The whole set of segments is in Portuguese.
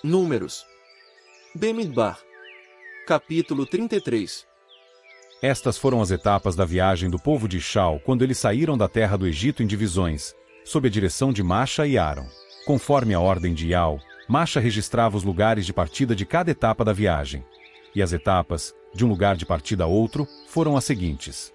Números. Bemidbar. Capítulo 33. Estas foram as etapas da viagem do povo de Ishau quando eles saíram da terra do Egito em divisões, sob a direção de Masha e Aron. Conforme a ordem de Iau, Masha registrava os lugares de partida de cada etapa da viagem. E as etapas, de um lugar de partida a outro, foram as seguintes.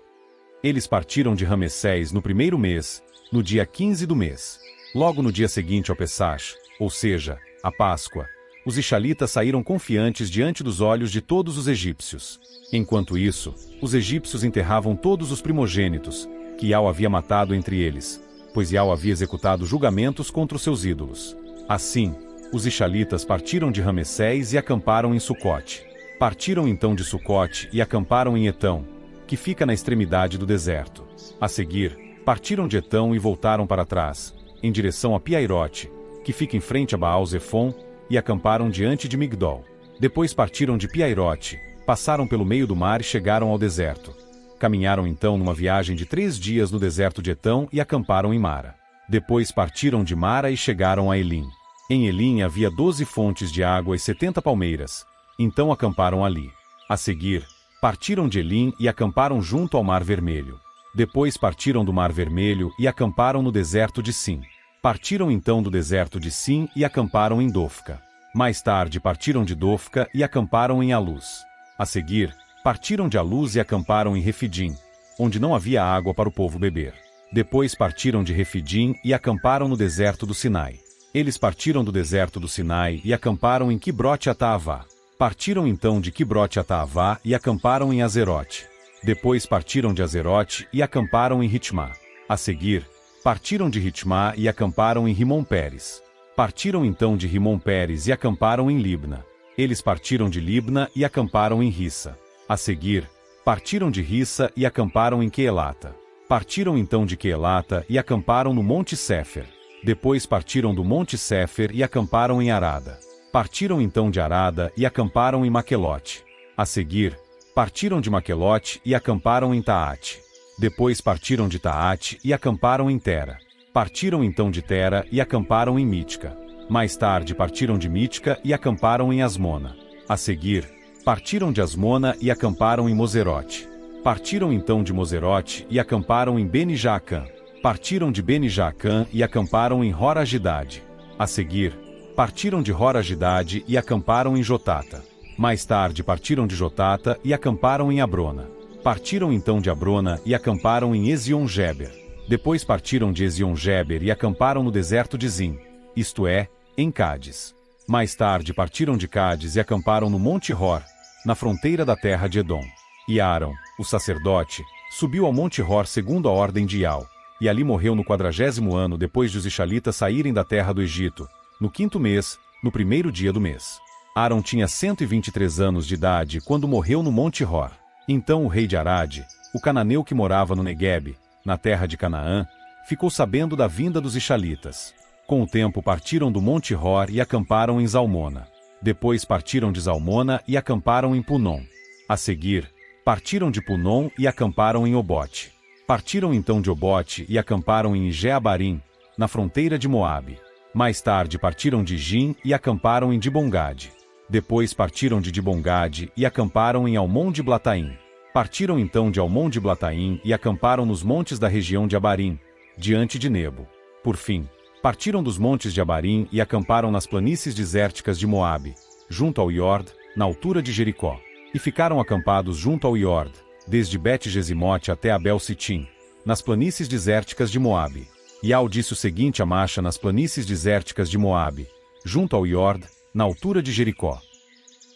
Eles partiram de Ramessés no primeiro mês, no dia 15 do mês. Logo no dia seguinte ao Pessach, ou seja, a Páscoa, os israelitas saíram confiantes diante dos olhos de todos os egípcios. Enquanto isso, os egípcios enterravam todos os primogênitos, que Iau havia matado entre eles, pois Iau havia executado julgamentos contra os seus ídolos. Assim, os israelitas partiram de Ramessés e acamparam em Sucote. Partiram então de Sucote e acamparam em Etão, que fica na extremidade do deserto. A seguir, partiram de Etão e voltaram para trás, em direção a Piairote, que fica em frente a Baal-Zefon, e acamparam diante de Migdol. Depois partiram de Piairote, passaram pelo meio do mar e chegaram ao deserto. Caminharam então numa viagem de 3 dias no deserto de Etão e acamparam em Mara. Depois partiram de Mara e chegaram a Elim. Em Elim havia 12 fontes de água e 70 palmeiras, então acamparam ali. A seguir, partiram de Elim e acamparam junto ao Mar Vermelho. Depois partiram do Mar Vermelho e acamparam no deserto de Sim. Partiram então do deserto de Sim e acamparam em Dofca. Mais tarde partiram de Dofca e acamparam em Aluz. A seguir, partiram de Aluz e acamparam em Refidim, onde não havia água para o povo beber. Depois partiram de Refidim e acamparam no deserto do Sinai. Eles partiram do deserto do Sinai e acamparam em Quibrote-Ataavá. Partiram então de Quibrote-Ataavá e acamparam em Azerote. Depois partiram de Azerote e acamparam em Ritmá. A seguir, partiram de Ritmá e acamparam em Rimon-Pérez. Partiram então de Rimon-Pérez e acamparam em Libna. Eles partiram de Libna e acamparam em Rissa. A seguir, partiram de Rissa e acamparam em Queelata. Partiram então de Queelata e acamparam no Monte Sefer. Depois partiram do Monte Sefer e acamparam em Arada. Partiram então de Arada e acamparam em Maquelote. A seguir, partiram de Maquelote e acamparam em Taate. Depois partiram de Taate e acamparam em Tera. Partiram então de Tera e acamparam em Mítica. Mais tarde partiram de Mítica e acamparam em Asmona. A seguir, partiram de Asmona e acamparam em Moserote. Partiram então de Moserote e acamparam em Beni-Jaacã. Partiram de Beni-Jaacã e acamparam em Hor-Agidade. A seguir, partiram de Hor-Agidade e acamparam em Jotata. Mais tarde partiram de Jotata e acamparam em Abrona. Partiram então de Abrona e acamparam em Ezion-Geber. Depois partiram de Ezion-Geber e acamparam no deserto de Zim, isto é, em Cádiz. Mais tarde partiram de Cádiz e acamparam no Monte Hor, na fronteira da terra de Edom. E Arão, o sacerdote, subiu ao Monte Hor segundo a ordem de Iau, e ali morreu no 40º ano depois de os israelitas saírem da terra do Egito, no 5º mês, no 1º dia do mês. Arão tinha 123 anos de idade quando morreu no Monte Hor. Então o rei de Arade, o cananeu que morava no Neguebe, na terra de Canaã, ficou sabendo da vinda dos israelitas. Com o tempo partiram do Monte Hor e acamparam em Zalmona. Depois partiram de Zalmona e acamparam em Punom. A seguir, partiram de Punom e acamparam em Obote. Partiram então de Obote e acamparam em Ijeabarim, na fronteira de Moabe. Mais tarde partiram de Jim e acamparam em Dibongade. Depois partiram de Dibongade e acamparam em Almon de Blataim. Partiram então de Almon de Blataim e acamparam nos montes da região de Abarim, diante de Nebo. Por fim, partiram dos montes de Abarim e acamparam nas planícies desérticas de Moabe, junto ao Iord, na altura de Jericó. E ficaram acampados junto ao Iord, desde Bet-Gesimote até Abel-Sitim, nas planícies desérticas de Moabe. Iau disse o seguinte a Masha nas planícies desérticas de Moabe, junto ao Iord, na altura de Jericó.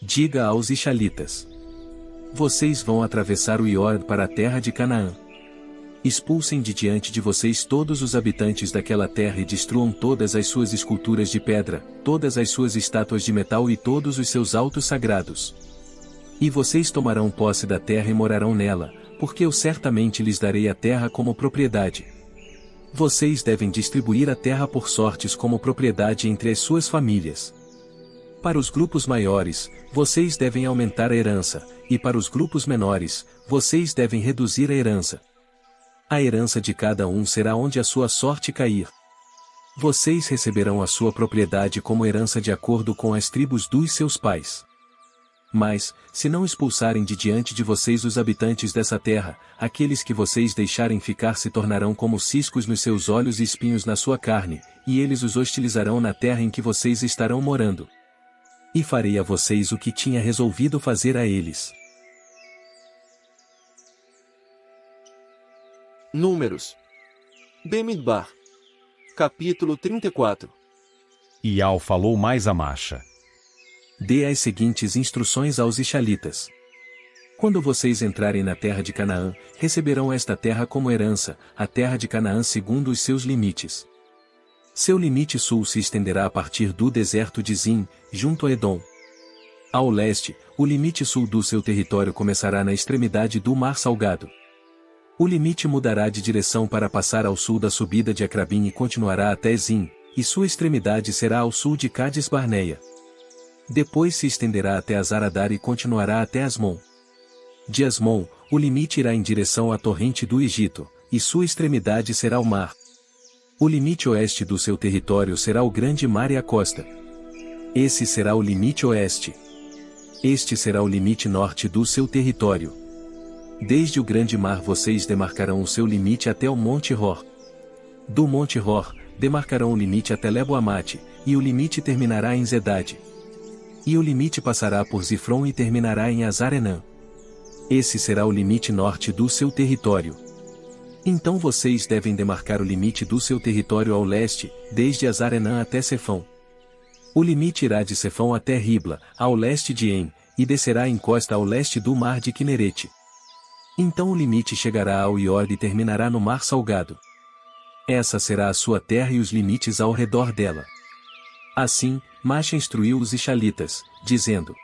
Diga aos israelitas: vocês vão atravessar o Iord para a terra de Canaã. Expulsem de diante de vocês todos os habitantes daquela terra e destruam todas as suas esculturas de pedra, todas as suas estátuas de metal e todos os seus altos sagrados. E vocês tomarão posse da terra e morarão nela, porque eu certamente lhes darei a terra como propriedade. Vocês devem distribuir a terra por sortes como propriedade entre as suas famílias. Para os grupos maiores, vocês devem aumentar a herança, e para os grupos menores, vocês devem reduzir a herança. A herança de cada um será onde a sua sorte cair. Vocês receberão a sua propriedade como herança de acordo com as tribos dos seus pais. Mas, se não expulsarem de diante de vocês os habitantes dessa terra, aqueles que vocês deixarem ficar se tornarão como ciscos nos seus olhos e espinhos na sua carne, e eles os hostilizarão na terra em que vocês estarão morando. E farei a vocês o que tinha resolvido fazer a eles. Números. Bemidbar. Capítulo 34. Ial falou mais a Masha. Dê as seguintes instruções aos Ixalitas. Quando vocês entrarem na terra de Canaã, receberão esta terra como herança, a terra de Canaã segundo os seus limites. Seu limite sul se estenderá a partir do deserto de Zin, junto a Edom. Ao leste, o limite sul do seu território começará na extremidade do Mar Salgado. O limite mudará de direção para passar ao sul da subida de Acrabim e continuará até Zin, e sua extremidade será ao sul de Cades Barneia. Depois se estenderá até Azaradar e continuará até Asmon. De Asmon, o limite irá em direção à torrente do Egito, e sua extremidade será o mar. O limite oeste do seu território será o grande mar e a costa. Esse será o limite oeste. Este será o limite norte do seu território. Desde o grande mar vocês demarcarão o seu limite até o Monte Hor. Do Monte Hor, demarcarão o limite até Lebo-Amate, e o limite terminará em Zedade. E o limite passará por Zifron e terminará em Azarenã. Esse será o limite norte do seu território. Então vocês devem demarcar o limite do seu território ao leste, desde Azarenã até Sefão. O limite irá de Sefão até Ribla, ao leste de En, e descerá em costa ao leste do mar de Quinerete. Então o limite chegará ao Iorde e terminará no Mar Salgado. Essa será a sua terra e os limites ao redor dela. Assim, Masha instruiu os Ixalitas, dizendo: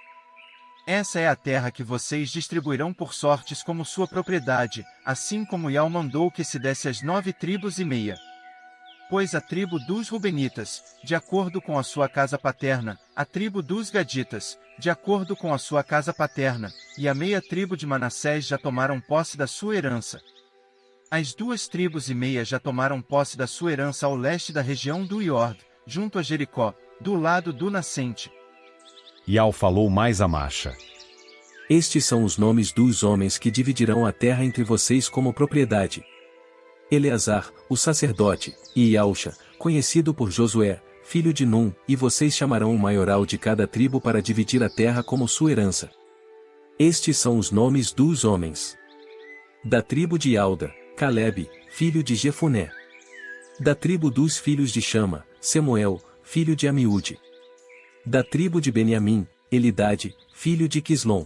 Essa é a terra que vocês distribuirão por sortes como sua propriedade, assim como Ial mandou que se desse às 9 tribos e meia. Pois a tribo dos Rubenitas, de acordo com a sua casa paterna, a tribo dos Gaditas, de acordo com a sua casa paterna, e a meia tribo de Manassés já tomaram posse da sua herança. As 2 tribos e meia já tomaram posse da sua herança ao leste da região do Iord, junto a Jericó, do lado do nascente. Ial falou mais a Masha. Estes são os nomes dos homens que dividirão a terra entre vocês como propriedade. Eleazar, o sacerdote, e Iausha, conhecido por Josué, filho de Num, e vocês chamarão o maioral de cada tribo para dividir a terra como sua herança. Estes são os nomes dos homens. Da tribo de Alda, Calebe, filho de Jefuné. Da tribo dos filhos de Chama, Semuel, filho de Amiúde. Da tribo de Beniamim, Elidade, filho de Quislom.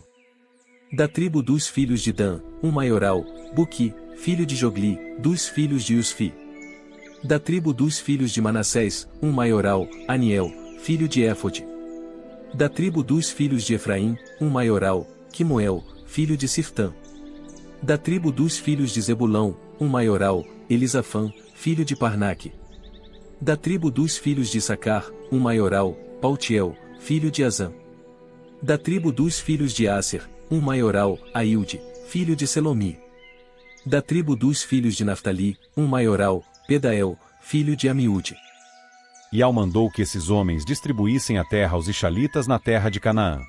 Da tribo dos filhos de Dan, um maioral, Buqui, filho de Jogli, dos filhos de Usfi. Da tribo dos filhos de Manassés, um maioral, Aniel, filho de Éfode. Da tribo dos filhos de Efraim, um maioral, Quimuel, filho de Siftã. Da tribo dos filhos de Zebulão, um maioral, Elisafã, filho de Parnaque. Da tribo dos filhos de Issacar, um maioral, Paltiel, filho de Azã. Da tribo dos filhos de Asser, um maioral, Ailde, filho de Selomi. Da tribo dos filhos de Naftali, um maioral, Pedael, filho de Amiúde. Ial mandou que esses homens distribuíssem a terra aos Ixalitas na terra de Canaã.